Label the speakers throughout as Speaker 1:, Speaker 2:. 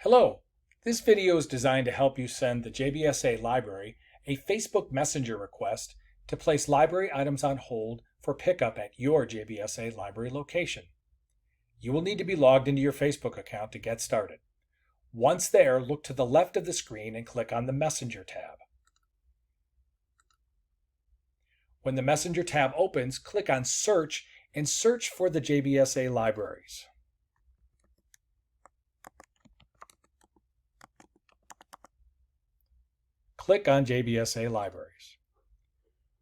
Speaker 1: Hello! This video is designed to help you send the JBSA Library a Facebook Messenger request to place library items on hold for pickup at your JBSA library location. You will need to be logged into your Facebook account to get started. Once there, look to the left of the screen and click on the Messenger tab. When the Messenger tab opens, click on Search and search for the JBSA libraries. Click on JBSA Libraries.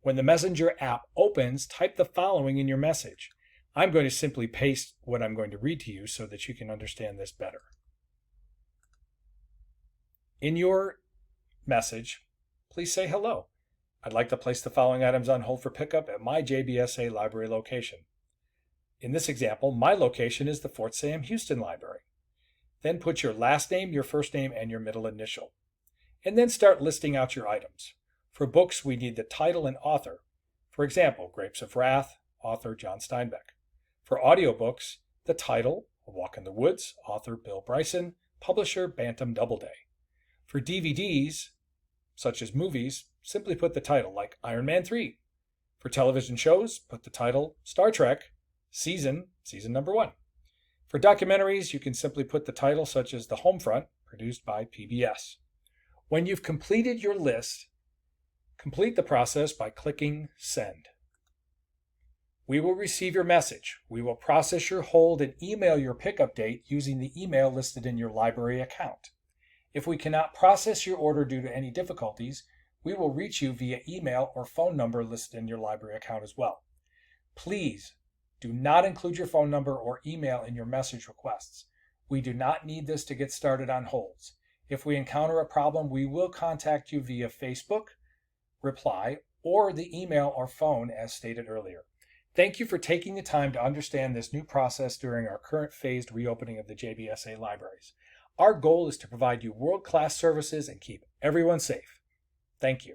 Speaker 1: When the Messenger app opens, type the following in your message. I'm going to simply paste what I'm going to read to you so that you can understand this better. In your message, please say hello. I'd like to place the following items on hold for pickup at my JBSA library location. In this example, my location is the Fort Sam Houston Library. Then put your last name, your first name, and your middle initial. And then start listing out your items. For books, we need the title and author. For example, Grapes of Wrath, author John Steinbeck. For audiobooks, the title, A Walk in the Woods, author Bill Bryson, publisher Bantam Doubleday. For DVDs, such as movies, simply put the title, like Iron Man 3. For television shows, put the title Star Trek, season number 1. For documentaries, you can simply put the title such as The Homefront, produced by PBS. When you've completed your list, complete the process by clicking Send. We will receive your message. We will process your hold and email your pickup date using the email listed in your library account. If we cannot process your order due to any difficulties, we will reach you via email or phone number listed in your library account as well. Please do not include your phone number or email in your message requests. We do not need this to get started on holds. If we encounter a problem, we will contact you via Facebook, reply, or the email or phone as stated earlier. Thank you for taking the time to understand this new process during our current phased reopening of the JBSA libraries. Our goal is to provide you world-class services and keep everyone safe. Thank you.